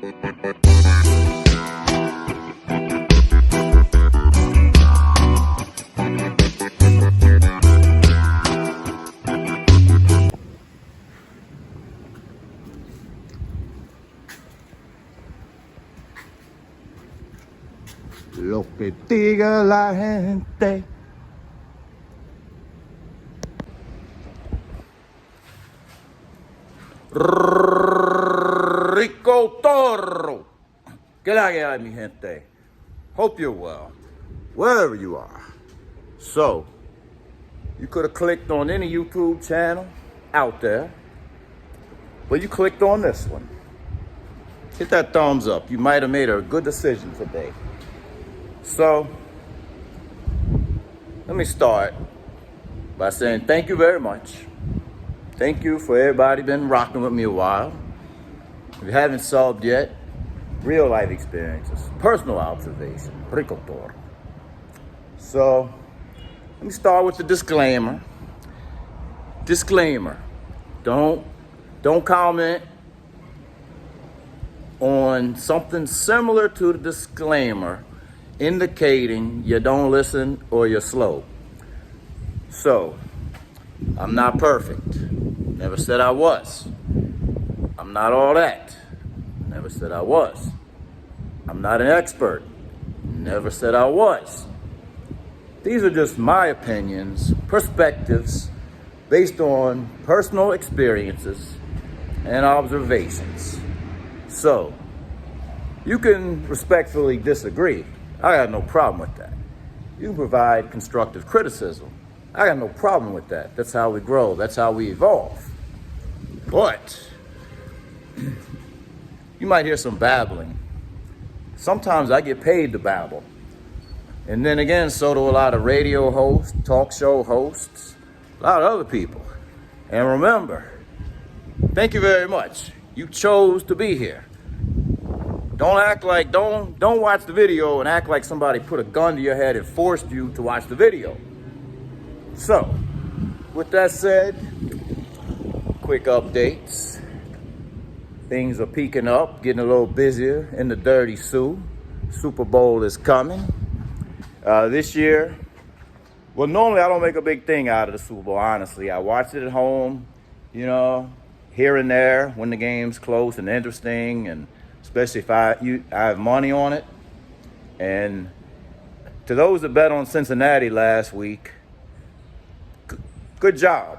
Lo que diga la gente. Rico.toro. ¿Qué la que hay, mi gente? Hope you're well, wherever you are. So, you could have clicked on any YouTube channel out there, but you clicked on this one. Hit that thumbs up. You might have made a good decision today. So, let me start by saying thank you very much. Thank you for everybody been rocking with me a while. If you haven't solved yet, real life experiences, personal observation, ricotorodrpr. So, let me start with the disclaimer. Disclaimer, don't comment on something similar to the disclaimer indicating you don't listen or you're slow. So, I'm not perfect. Never said I was. I'm not all that. Never said I was. I'm not an expert. Never said I was. These are just my opinions, perspectives, based on personal experiences and observations. So, you can respectfully disagree. I got no problem with that. You can provide constructive criticism. I got no problem with that. That's how we grow. That's how we evolve. But you might hear some babbling. Sometimes I get paid to babble. And then again, so do a lot of radio hosts, talk show hosts, a lot of other people. And remember, thank you very much. You chose to be here. Don't watch the video and act like somebody put a gun to your head and forced you to watch the video. So, with that said, quick updates. Things are peaking up, getting a little busier in the Dirty Sioux. Super Bowl is coming. This year, well, normally I don't make a big thing out of the Super Bowl, honestly. I watch it at home, you know, here and there when the game's close and interesting, and especially if I have money on it. And to those that bet on Cincinnati last week, good job.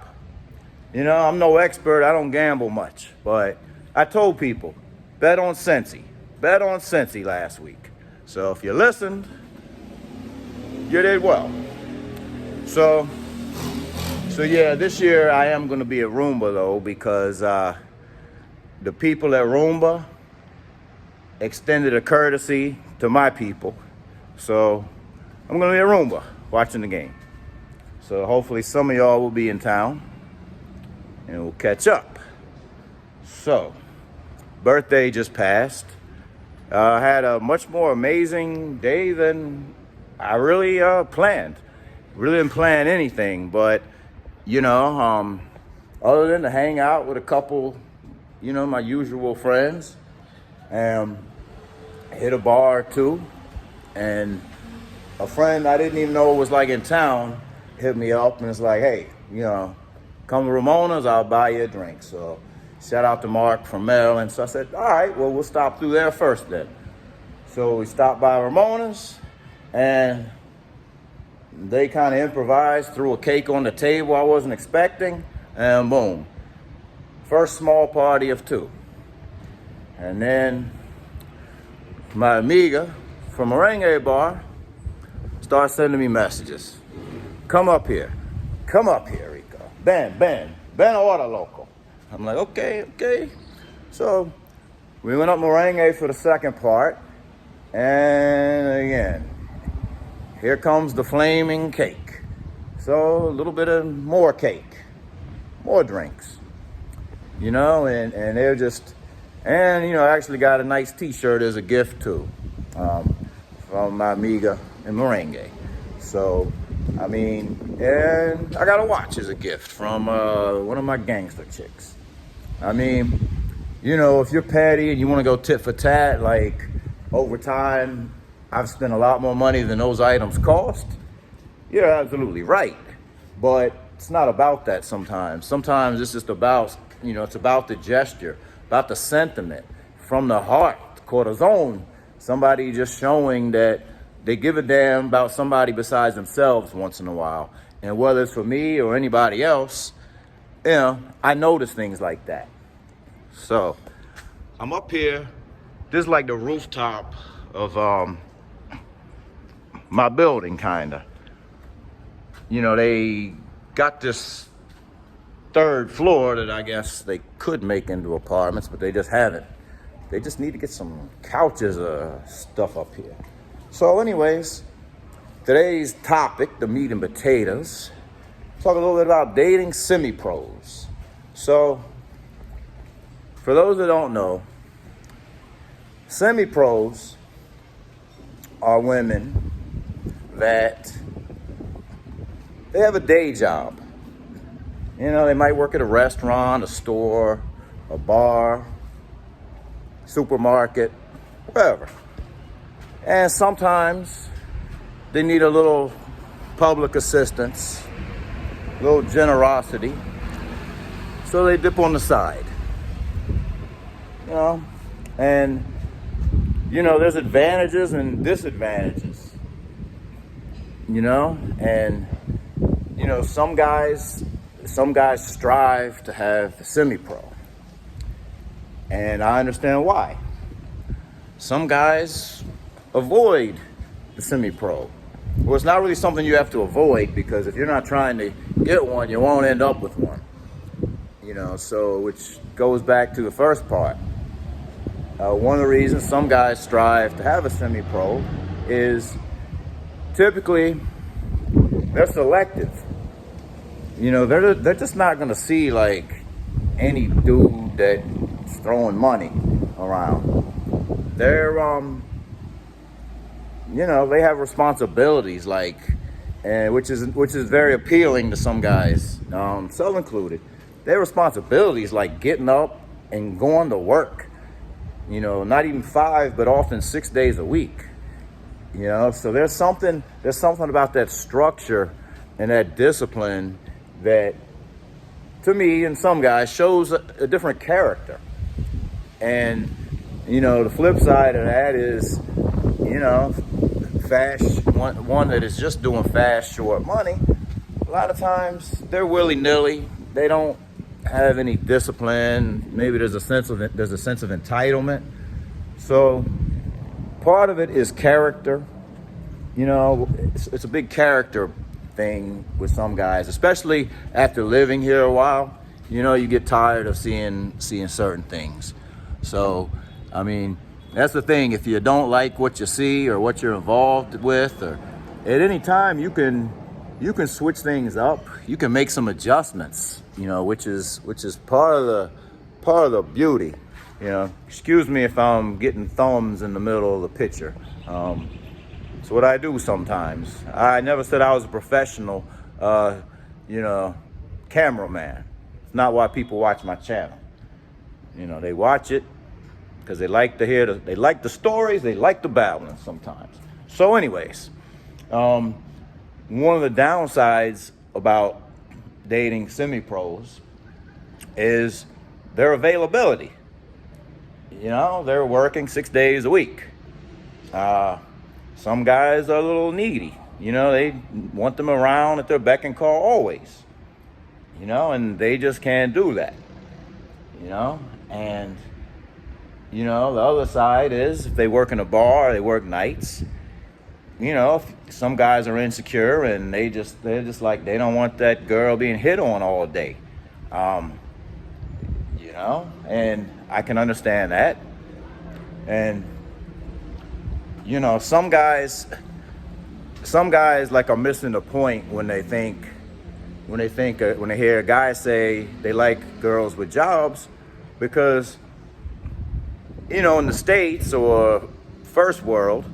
You know, I'm no expert. I don't gamble much. But I told people, bet on Cincy. Bet on Cincy last week. So if you listened, you did well. So yeah, this year I am going to be at Roomba, though, because the people at Roomba extended a courtesy to my people. So I'm going to be at Roomba watching the game. So hopefully some of y'all will be in town and we'll catch up. So, birthday just passed. I had a much more amazing day than I really planned. Really didn't plan anything, but, you know, other than to hang out with a couple, you know, my usual friends, hit a bar or two, and a friend I didn't even know was like in town hit me up and it's like, hey, you know, come to Ramona's, I'll buy you a drink. So shout out to Mark from Maryland. So I said, all right, well, we'll stop through there first then. So we stopped by Ramona's and they kind of improvised, threw a cake on the table I wasn't expecting, and boom, first small party of two. And then my amiga from Meringue Bar started sending me messages. Come up here, Rico. Ben, order local. I'm like, okay. So we went up Meringue for the second part, and again, here comes the flaming cake. So a little bit of more cake, more drinks, you know, and they're just, and, you know, I actually got a nice t-shirt as a gift too, from my amiga in Meringue. So, I mean, and I got a watch as a gift from one of my gangster chicks. I mean, you know, if you're petty and you want to go tit for tat, like over time, I've spent a lot more money than those items cost. You're absolutely right. But it's not about that sometimes. Sometimes it's just about, you know, it's about the gesture, about the sentiment from the heart, cortisone, somebody just showing that they give a damn about somebody besides themselves once in a while. And whether it's for me or anybody else, you know, I notice things like that. So I'm up here. This is like the rooftop of my building, kinda. You know, they got this third floor that I guess they could make into apartments, but they just haven't. They just need to get some couches or stuff up here. So anyways, today's topic, the meat and potatoes, talk a little bit about dating semi-pros. So for those that don't know, semi-pros are women that they have a day job. You know, they might work at a restaurant, a store, a bar, supermarket, wherever. And sometimes they need a little public assistance, a little generosity. So they dip on the side. You know, and you know, there's advantages and disadvantages. You know, and you know, some guys strive to have the semi-pro. And I understand why. Some guys avoid the semi-pro. Well, it's not really something you have to avoid, because if you're not trying to get one, you won't end up with one. You know, so which goes back to the first part. One of the reasons some guys strive to have a semi-pro is typically they're selective. You know, they're just not gonna see like any dude that's throwing money around. They're you know, they have responsibilities, like, and which is very appealing to some guys, self included. Their responsibilities like getting up and going to work. You know, not even 5, but often 6 days a week. You know, so there's something about that structure and that discipline that, to me and some guys, shows a different character. And, you know, the flip side of that is, you know, one that is just doing fast, short money. A lot of times they're willy-nilly. They don't have any discipline. Maybe there's a sense of entitlement. So part of it is character. You know, it's a big character thing with some guys, especially after living here a while. You know, you get tired of seeing certain things. So, I mean, that's the thing. If you don't like what you see or what you're involved with, or at any time you can switch things up. You can make some adjustments. You know, which is part of the beauty. You know, excuse me if I'm getting thumbs in the middle of the picture. It's what I do sometimes. I never said I was a professional, you know, cameraman. It's not why people watch my channel. You know, they watch it because they like to hear they like the stories, they like the babbling sometimes. So anyways, one of the downsides about dating semi-pros is their availability. You know, they're working 6 days a week. Some guys are a little needy. You know, they want them around at their beck and call always. You know, and they just can't do that. You know, and you know, the other side is if they work in a bar, they work nights. You know, some guys are insecure and they're just like, they don't want that girl being hit on all day. You know, and I can understand that. And you know, some guys like are missing the point when they hear guys say they like girls with jobs, because you know, in the States or first world,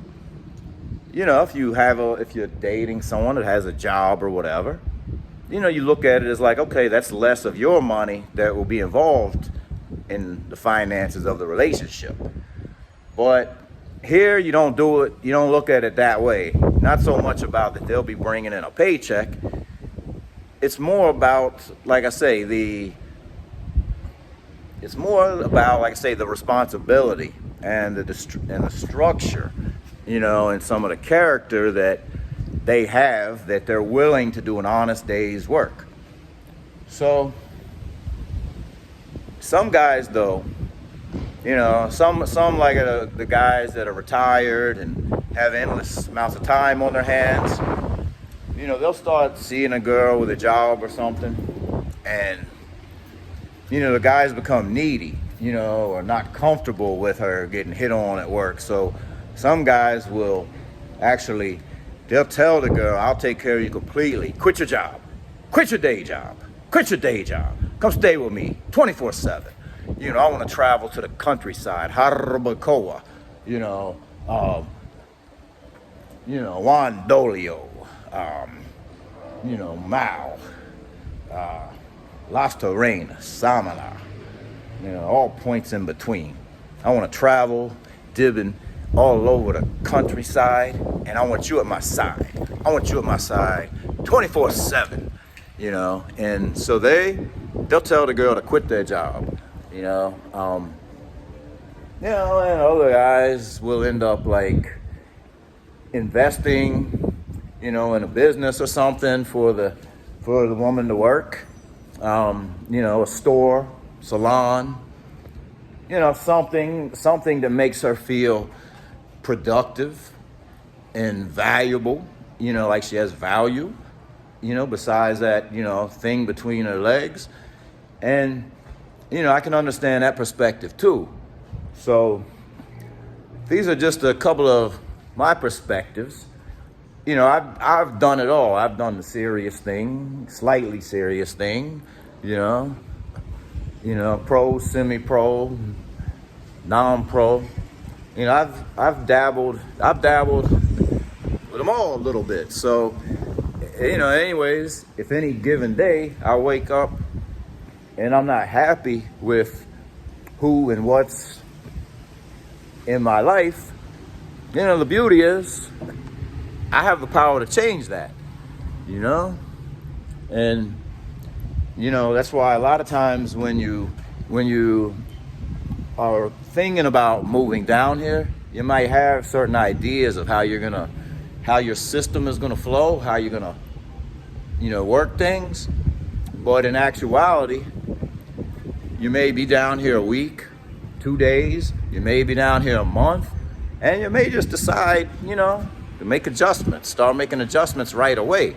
you know, if you're dating someone that has a job or whatever, you know, you look at it as like, okay, that's less of your money that will be involved in the finances of the relationship. But here you don't do it, you don't look at it that way. Not so much about that they'll be bringing in a paycheck. It's more about, like I say, the responsibility and the structure, and some of the character that they have, that they're willing to do an honest day's work. So some guys though, some like the guys that are retired and have endless amounts of time on their hands, they'll start seeing a girl with a job or something, and the guys become needy, or not comfortable with her getting hit on at work. So some guys will they'll tell the girl, I'll take care of you completely. Quit your job. Quit your day job. Quit your day job. Come stay with me 24/7. I want to travel to the countryside, Harabacoa, Wandolio, Mao, Las Terrenas, Samana, all points in between. I want to travel, dibbing all over the countryside, and I want you at my side. I want you at my side 24/7, and so they'll tell the girl to quit their job, and other guys will end up like investing, in a business or something for the woman to work, a store, salon, something that makes her feel productive and valuable, like she has value, besides that, thing between her legs. And, I can understand that perspective too. So these are just a couple of my perspectives. I've done it all. I've done the serious thing, slightly serious thing, pro, semi-pro, non-pro. I've dabbled with them all a little bit. So, anyways, if any given day I wake up and I'm not happy with who and what's in my life, the beauty is I have the power to change that, and that's why a lot of times when you are thinking about moving down here, you might have certain ideas of how your system is gonna flow, how you're gonna, work things. But in actuality, you may be down here a week, 2 days, you may be down here a month, and you may just decide, to make adjustments, start making adjustments right away,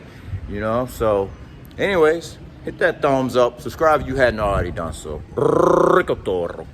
So anyways, hit that thumbs up, subscribe if you hadn't already done so. Rico.t.toro.